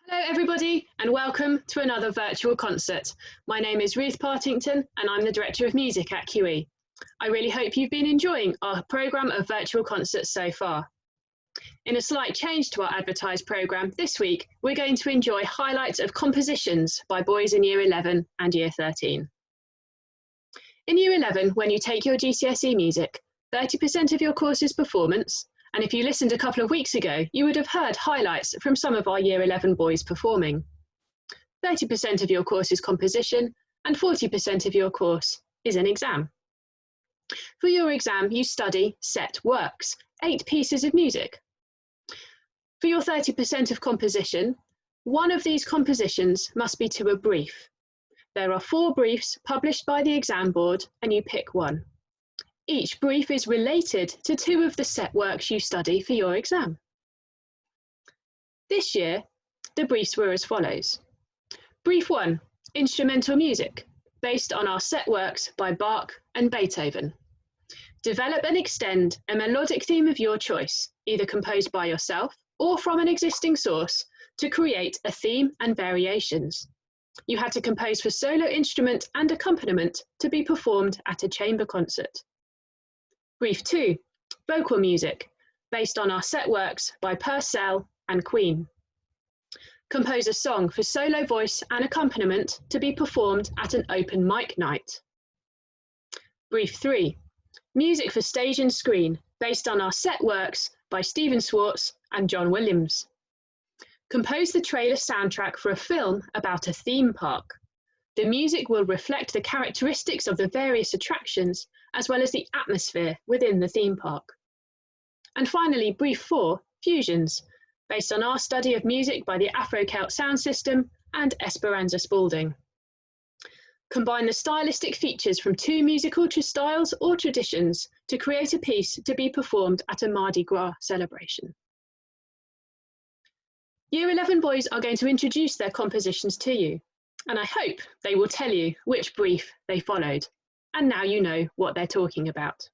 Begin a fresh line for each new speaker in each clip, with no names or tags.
Hello everybody and welcome to another virtual concert. My name is Miss Partington and I'm the Director of Music at QE. I really hope you've been enjoying our programme of virtual concerts so far. In a slight change to our advertised programme, this week we're going to enjoy highlights of compositions by boys in Year 11 and Year 13. In Year 11, when you take your GCSE music, 30% of your course is performance, and if you listened a couple of weeks ago, you would have heard highlights from some of our Year 11 boys performing. 30% of your course is composition, and 40% of your course is an exam. For your exam, you study set works, 8 pieces of music. For your 30% of composition, one of these compositions must be to a brief. There are 4 briefs published by the exam board, and you pick one. Each brief is related to 2 of the set works you study for your exam. This year, the briefs were as follows. Brief 1, instrumental music, based on our set works by Bach and Beethoven. Develop and extend a melodic theme of your choice, either composed by yourself or from an existing source, to create a theme and variations. You had to compose for solo instrument and accompaniment to be performed at a chamber concert. Brief 2, vocal music, based on our set works by Purcell and Queen. Compose a song for solo voice and accompaniment to be performed at an open mic night. Brief 3, music for stage and screen, based on our set works by Stephen Swartz and John Williams. Compose the trailer soundtrack for a film about a theme park. The music will reflect the characteristics of the various attractions as well as the atmosphere within the theme park. And finally, Brief 4, fusions, based on our study of music by the Afro-Celt sound system and Esperanza Spalding. Combine the stylistic features from 2 musical styles or traditions to create a piece to be performed at a Mardi Gras celebration. Year 11 boys are going to introduce their compositions to you, and I hope they will tell you which brief they followed. And now you know what they're talking about.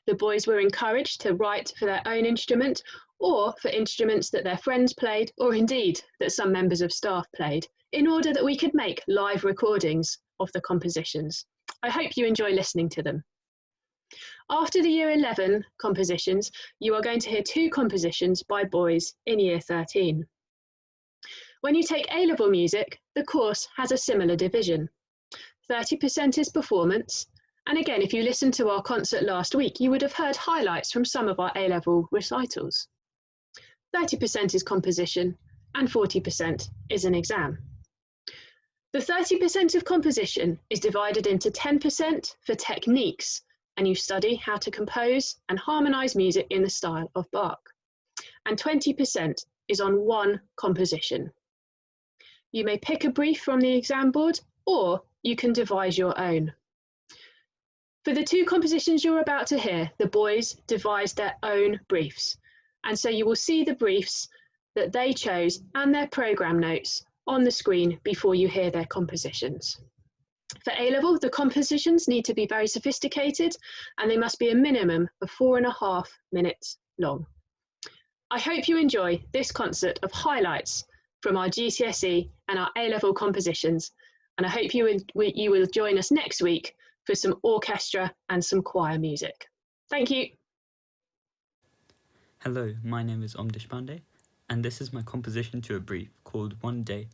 The boys were encouraged to write for their own instrument or for instruments that their friends played, or indeed that some members of staff played, in order that we could make live recordings of the compositions. I hope you enjoy listening to them. After the Year 11 compositions, you are going to hear 2 compositions by boys in Year 13. When you take A Level music, the course has a similar division. 30% is performance, and again, if you listened to our concert last week, you would have heard highlights from some of our A-level recitals. 30% is composition, and 40% is an exam. The 30% of composition is divided into 10% for techniques, and you study how to compose and harmonise music in the style of Bach. And 20% is on one composition. You may pick a brief from the exam board, or you can devise your own. For the 2 compositions you're about to hear, the boys devised their own briefs, and so you will see the briefs that they chose and their programme notes on the screen before you hear their compositions. For A-level, the compositions need to be very sophisticated, and they must be a minimum of 4.5 minutes long. I hope you enjoy this concert of highlights from our GCSE and our A-level compositions, and I hope you will join us next week for some orchestra and some choir music. Thank you.
Hello, my name is Deshpande, and this is my composition to a brief called One Day.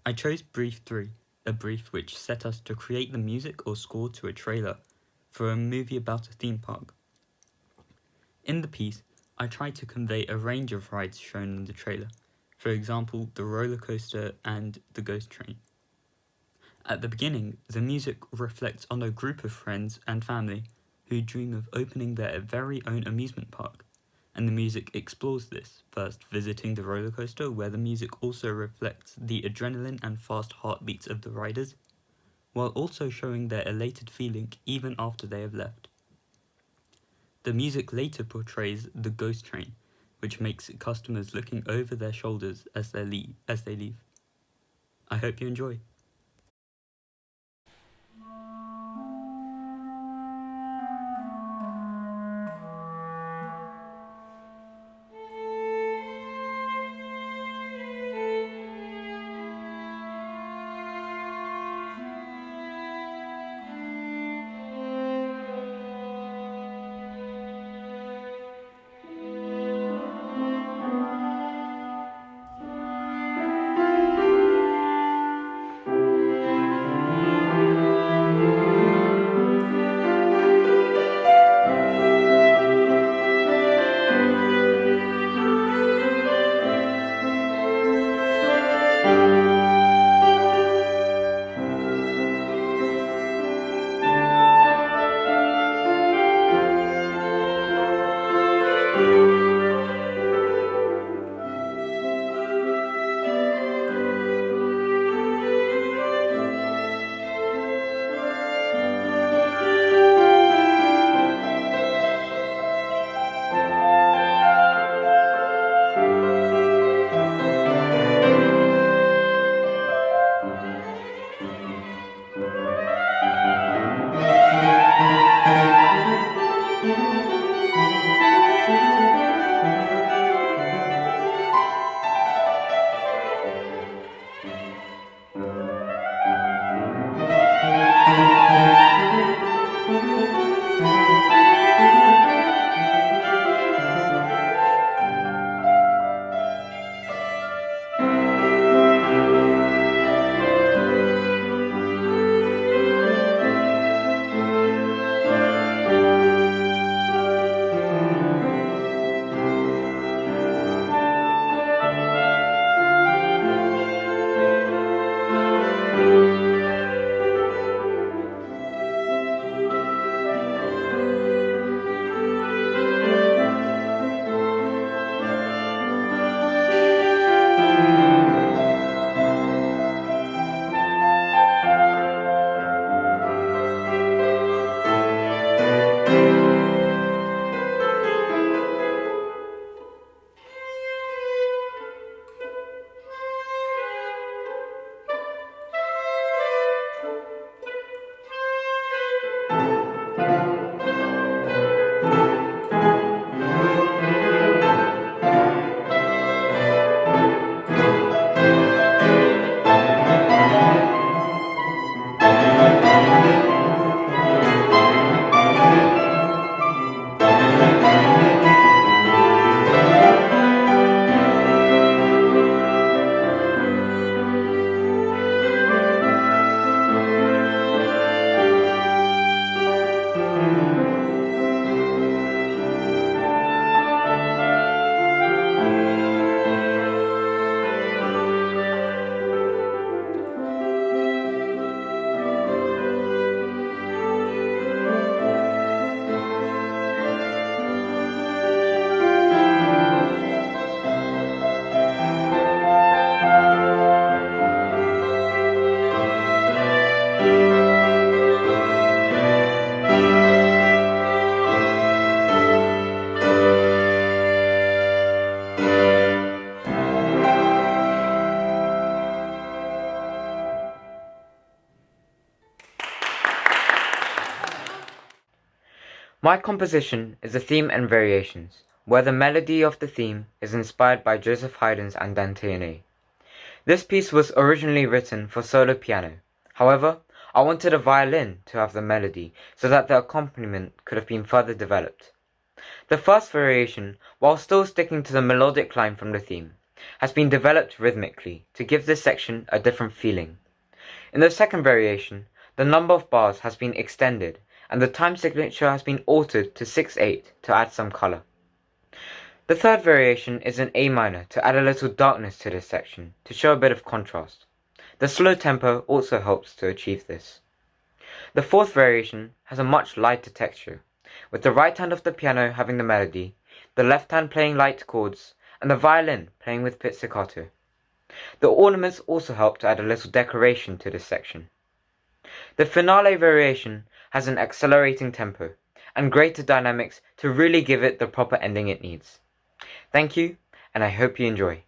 I chose Brief 3, a brief which set us to create the music or score to a trailer for a movie about a theme park. In the piece, I tried to convey a range of rides shown in the trailer, for example, the roller coaster and the ghost train. At the beginning, the music reflects on a group of friends and family who dream of opening their very own amusement park, and the music explores this, first visiting the roller coaster, where the music also reflects the adrenaline and fast heartbeats of the riders, while also showing their elated feeling even after they have left. The music later portrays the ghost train, which makes customers looking over their shoulders as they leave. I hope you enjoy.
My composition is a theme and variations, where the melody of the theme is inspired by Joseph Haydn's Andante in A. This piece was originally written for solo piano. However, I wanted a violin to have the melody so that the accompaniment could have been further developed. The first variation, while still sticking to the melodic line from the theme, has been developed rhythmically to give this section a different feeling. In the second variation, the number of bars has been extended and the time signature has been altered to 6/8 to add some color. The third variation is in A minor to add a little darkness to this section to show a bit of contrast. The slow tempo also helps to achieve this. The fourth variation has a much lighter texture, with the right hand of the piano having the melody, the left hand playing light chords, and the violin playing with pizzicato. The ornaments also help to add a little decoration to this section. The finale variation has an accelerating tempo and greater dynamics to really give it the proper ending it needs. Thank you, and I hope you enjoy.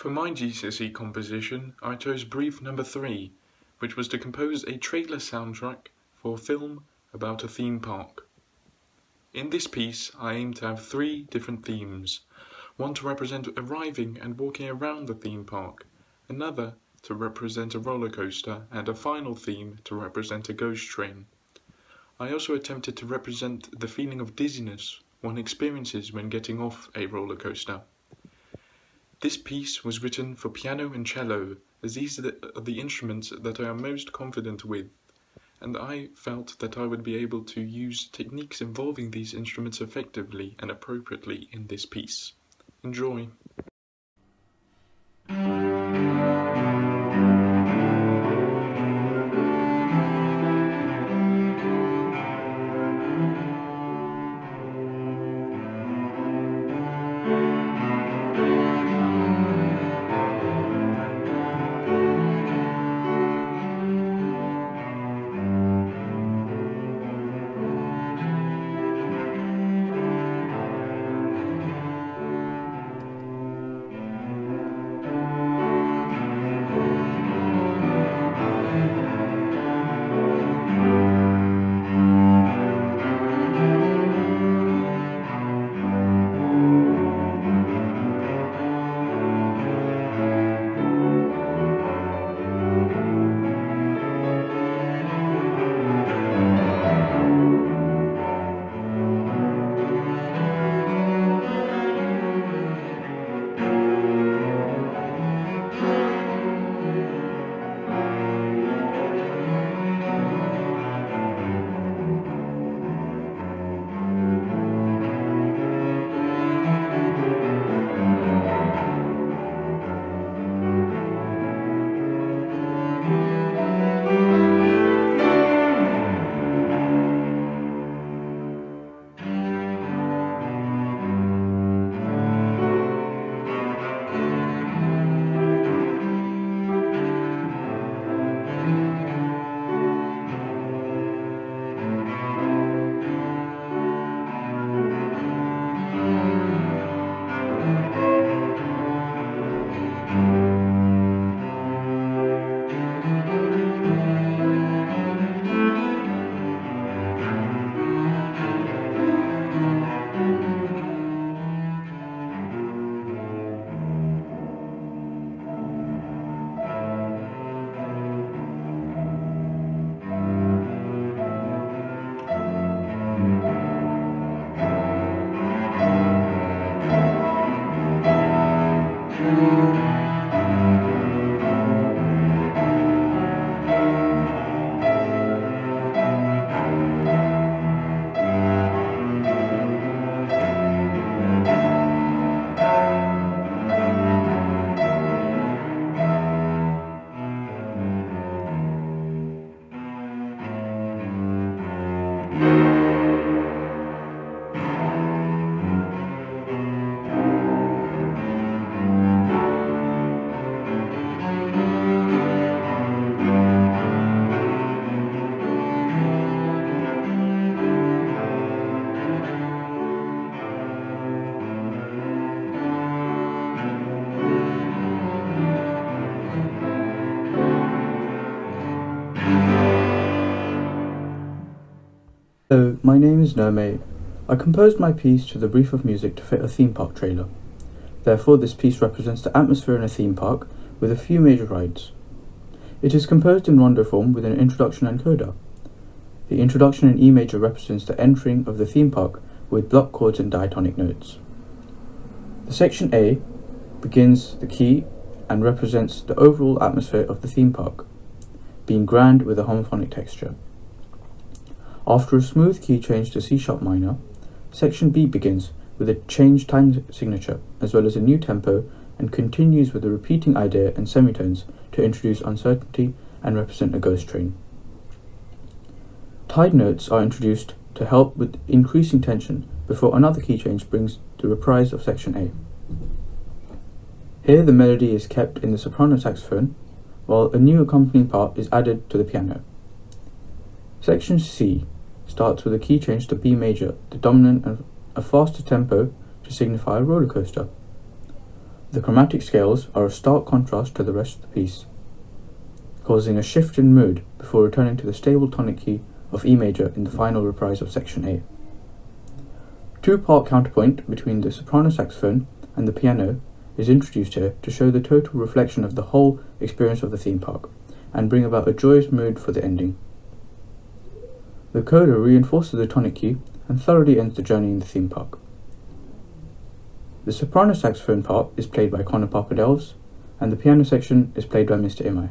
For my GCSE composition, I chose brief number 3, which was to compose a trailer soundtrack for a film about a theme park. In this piece, I aim to have 3 different themes, one to represent arriving and walking around the theme park, another to represent a roller coaster, and a final theme to represent a ghost train. I also attempted to represent the feeling of dizziness one experiences when getting off a roller coaster. This piece was written for piano and cello, as these are the instruments that I am most confident with, and I felt that I would be able to use techniques involving these instruments effectively and appropriately in this piece. Enjoy!
Hello, my name is Nirmay. I composed my piece to the brief of music to fit a theme park trailer. Therefore, this piece represents the atmosphere in a theme park with a few major rides. It is composed in rondo form with an introduction and coda. The introduction in E major represents the entering of the theme park with block chords and diatonic notes. The section A begins the key and represents the overall atmosphere of the theme park, being grand with a homophonic texture. After a smooth key change to C sharp minor, section B begins with a changed time signature as well as a new tempo and continues with a repeating idea and semitones to introduce uncertainty and represent a ghost train. Tied notes are introduced to help with increasing tension before another key change brings the reprise of section A. Here the melody is kept in the soprano saxophone while a new accompanying part is added to the piano. Section C starts with a key change to B major, the dominant, and a faster tempo to signify a roller coaster. The chromatic scales are a stark contrast to the rest of the piece, causing a shift in mood before returning to the stable tonic key of E major in the final reprise of section A. Two-part counterpoint between the soprano saxophone and the piano is introduced here to show the total reflection of the whole experience of the theme park and bring about a joyous mood for the ending. The coda reinforces the tonic key and thoroughly ends the journey in the theme park. The soprano saxophone part is played by Connor Papadels, and the piano section is played by Mr. Imai.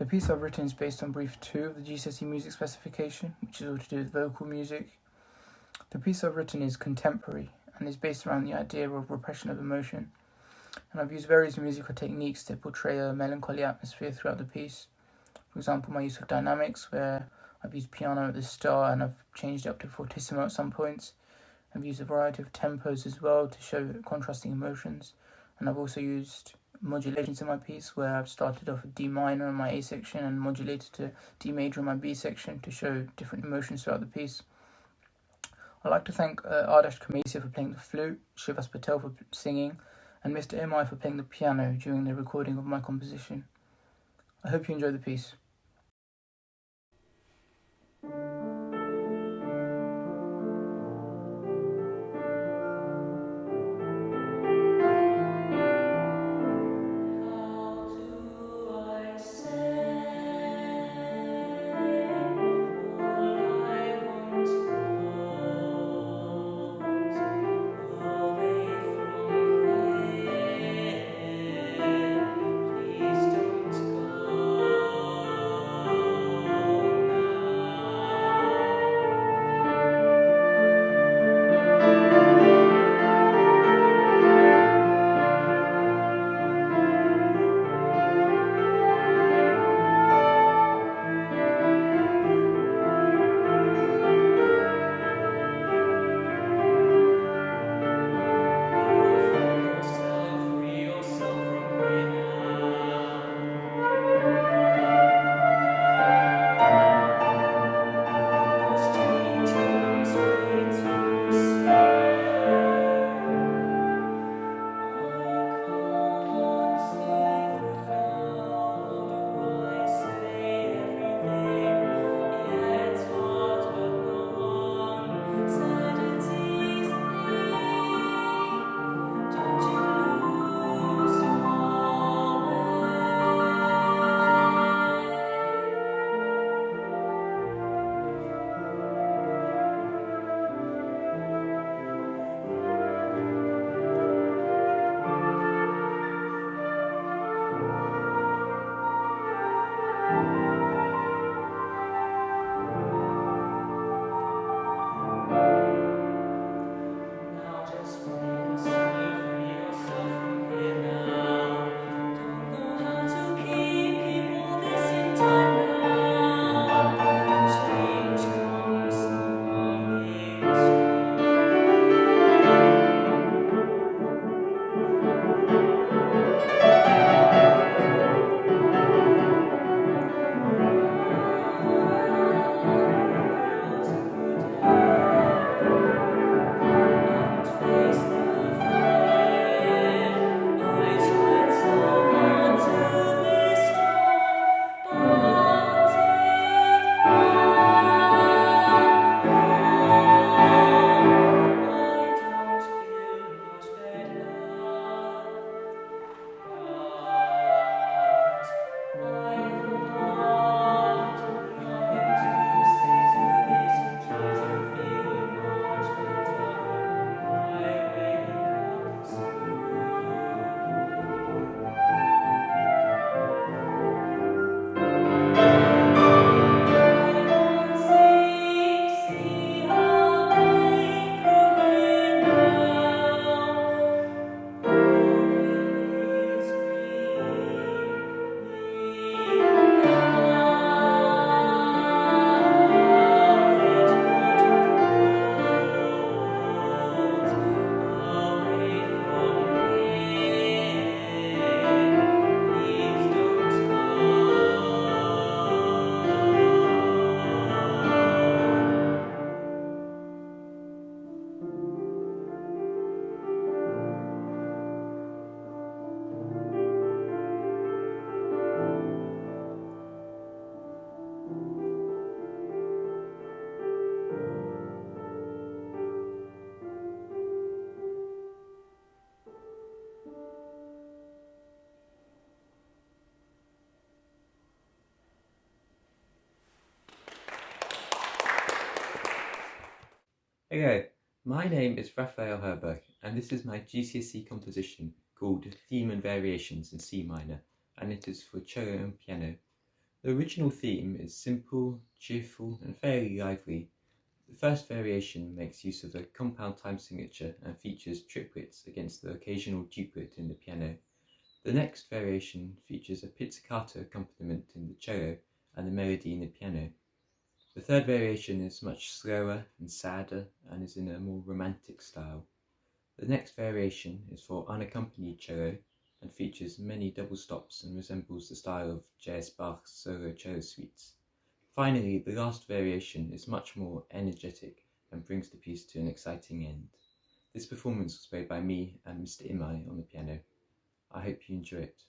The piece I've written is based on brief 2 of the GCSE music specification, which is all to do with vocal music. The piece I've written is contemporary and is based around the idea of repression of emotion, and I've used various musical techniques to portray a melancholy atmosphere throughout the piece. For example, my use of dynamics, where I've used piano at the start and I've changed it up to fortissimo at some points. I've used a variety of tempos as well to show contrasting emotions, and I've also used modulations in my piece, where I've started off with D minor in my A section and modulated to D major in my B section to show different emotions throughout the piece. I'd like to thank Ardash Khamesia for playing the flute, Shivas Patel for singing, and Mr. MI for playing the piano during the recording of my composition. I hope you enjoy the piece.
Hello, my name is Raphael Herberg, and this is my GCSE composition called Theme and Variations in C minor, and it is for cello and piano. The original theme is simple, cheerful, and fairly lively. The first variation makes use of a compound time signature and features triplets against the occasional duplet in the piano. The next variation features a pizzicato accompaniment in the cello and the melody in the piano. The third variation is much slower and sadder and is in a more romantic style. The next variation is for unaccompanied cello and features many double stops and resembles the style of J.S. Bach's solo cello suites. Finally, the last variation is much more energetic and brings the piece to an exciting end. This performance was played by me and Mr. Imai on the piano. I hope you enjoy it.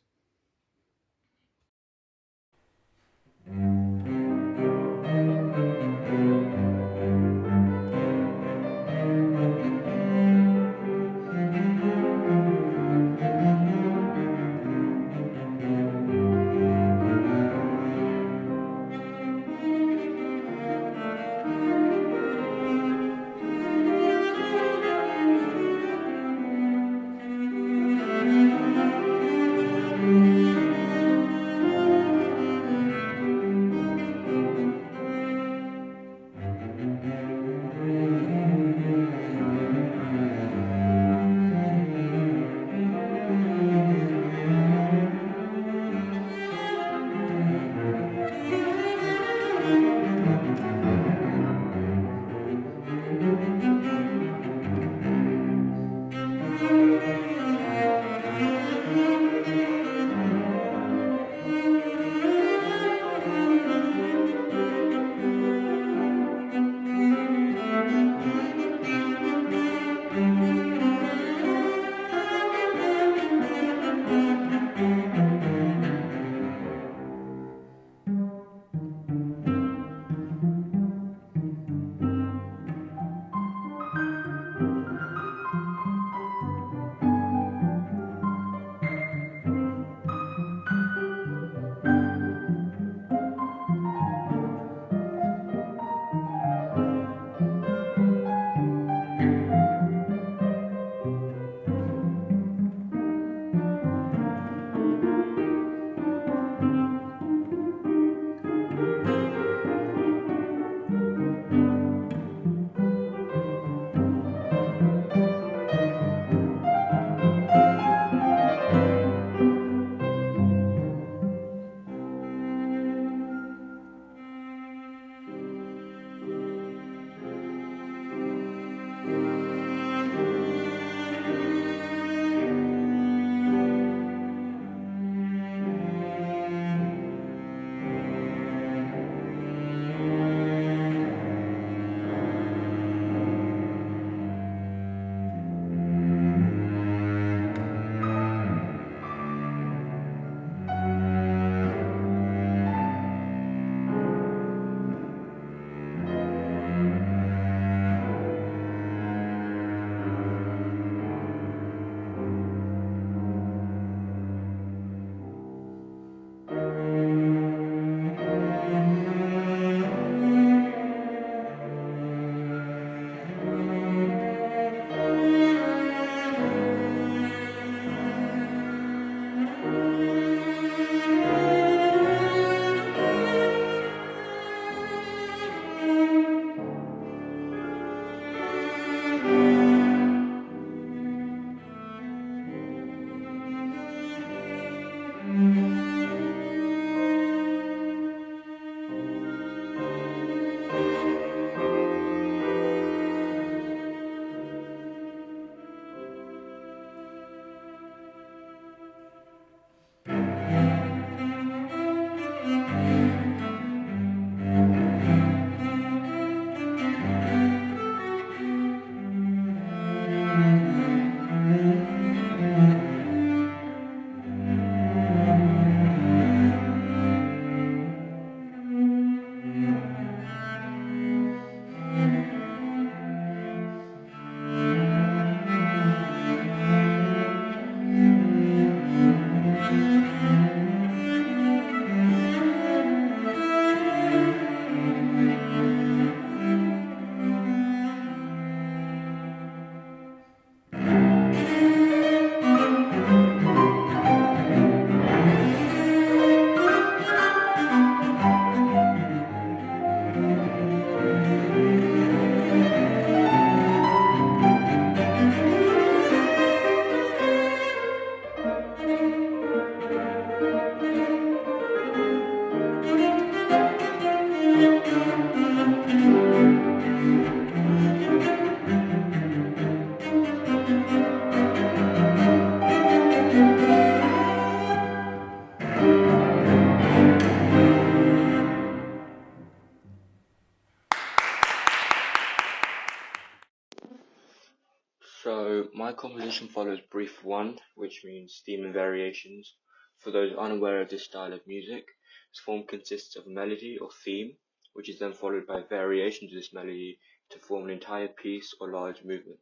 composition follows brief 1, which means theme and variations. For those unaware of this style of music, this form consists of a melody or theme, which is then followed by variations of this melody to form an entire piece or large movement.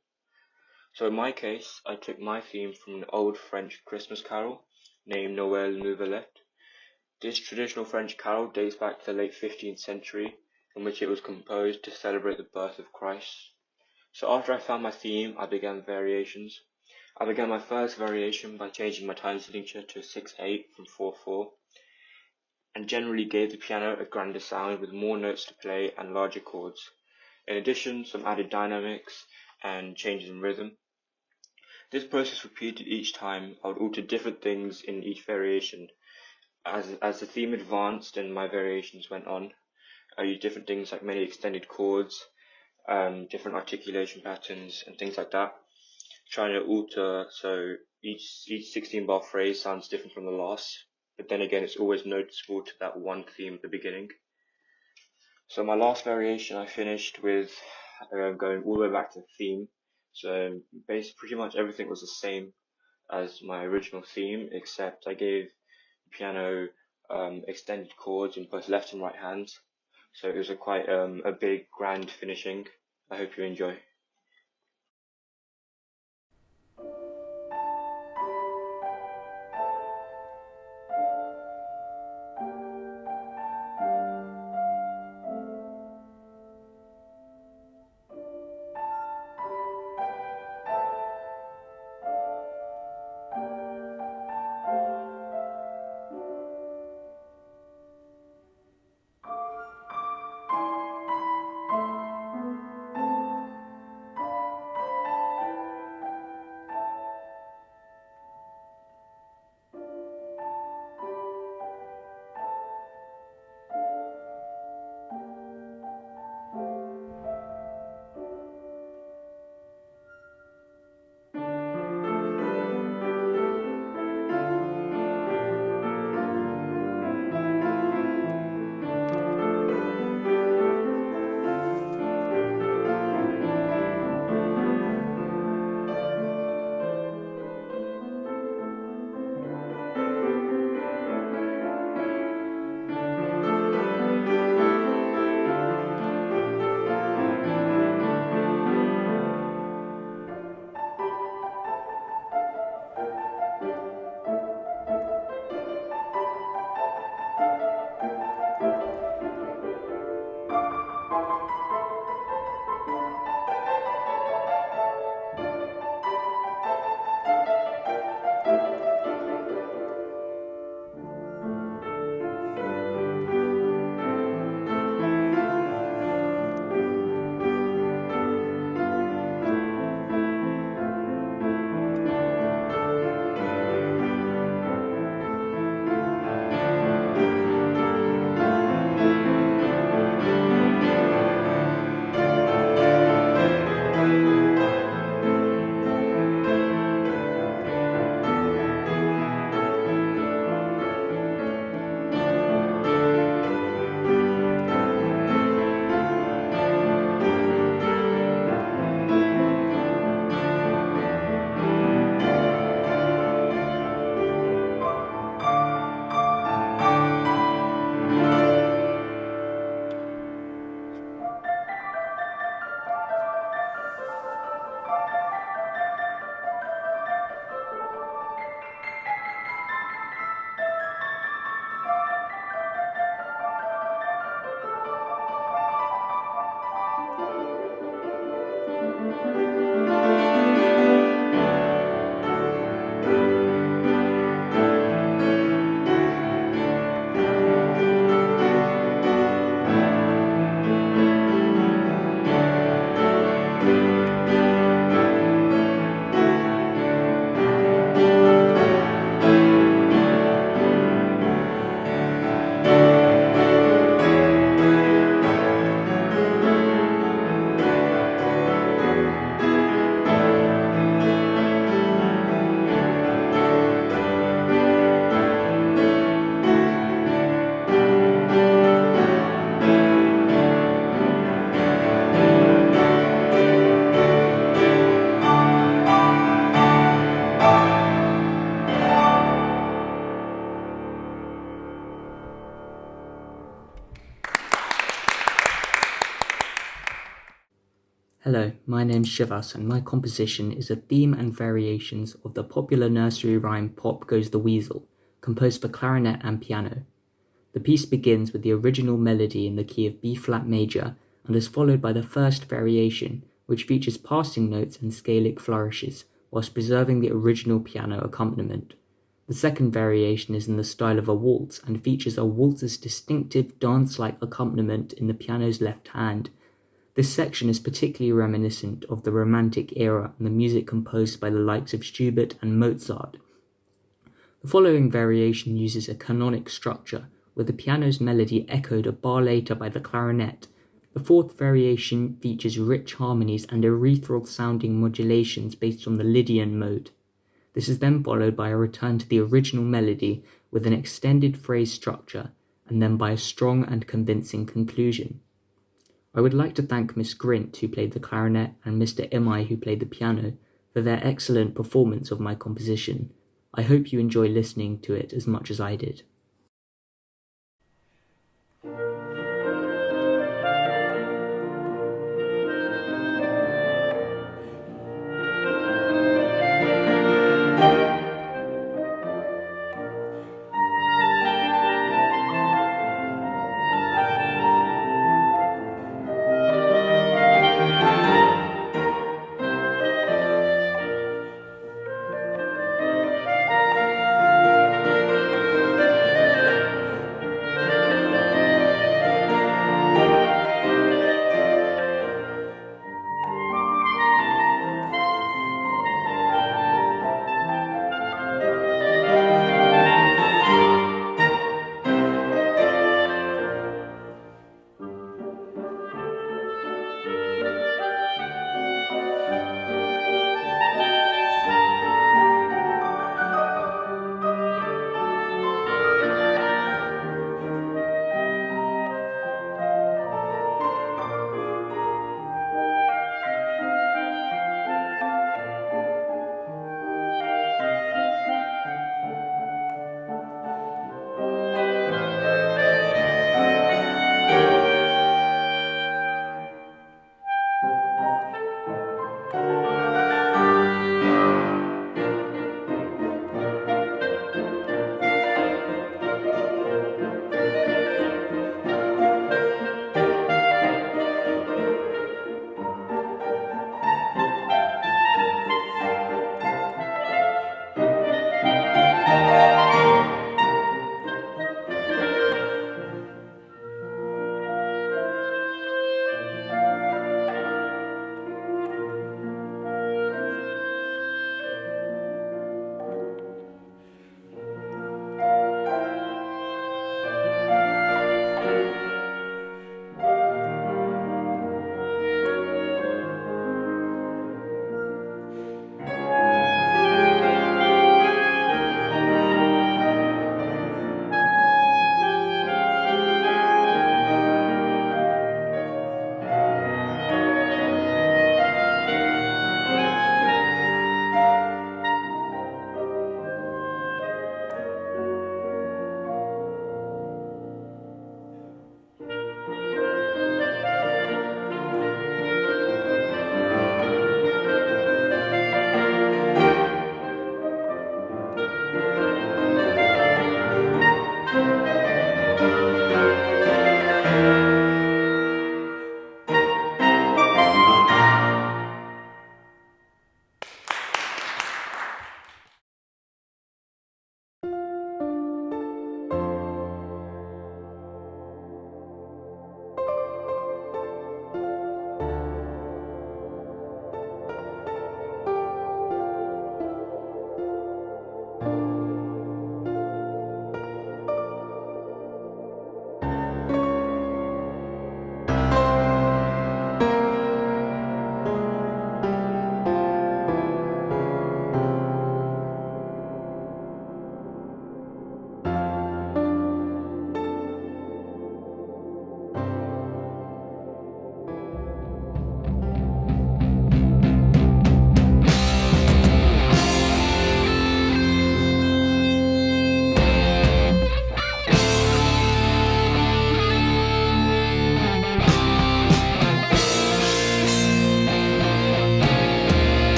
So in my case, I took my theme from an old French Christmas carol named Noël Nouvelette. This traditional French carol dates back to the late 15th century, in which it was composed to celebrate the birth of Christ. So after I found my theme, I began variations. I began my first variation by changing my time signature to 6/8 from 4/4, and generally gave the piano a grander sound with more notes to play and larger chords. In addition, some added dynamics and changes in rhythm. This process repeated each time. I would alter different things in each variation. As the theme advanced and my variations went on, I used different things like many extended chords, different articulation patterns and things like that, trying to alter so each 16-bar phrase sounds different from the last, but then again it's always noticeable to that one theme at the beginning. So my last variation I finished with going all the way back to the theme, so basically pretty much everything was the same as my original theme, except I gave the piano extended chords in both left and right hands. So it was quite a big, grand finishing. I hope you enjoy.
Hello, my name's Shivas and my composition is a theme and variations of the popular nursery rhyme Pop Goes the Weasel, composed for clarinet and piano. The piece begins with the original melody in the key of B-flat major and is followed by the first variation, which features passing notes and scalic flourishes, whilst preserving the original piano accompaniment. The second variation is in the style of a waltz and features a waltz's distinctive dance-like accompaniment in the piano's left hand. This section is particularly reminiscent of the Romantic era and the music composed by the likes of Schubert and Mozart. The following variation uses a canonic structure, with the piano's melody echoed a bar later by the clarinet. The fourth variation features rich harmonies and ethereal-sounding modulations based on the Lydian mode. This is then followed by a return to the original melody with an extended phrase structure, and then by a strong and convincing conclusion. I would like to thank Miss Grint, who played the clarinet, and Mr. Imai, who played the piano, for their excellent performance of my composition. I hope you enjoy listening to it as much as I did.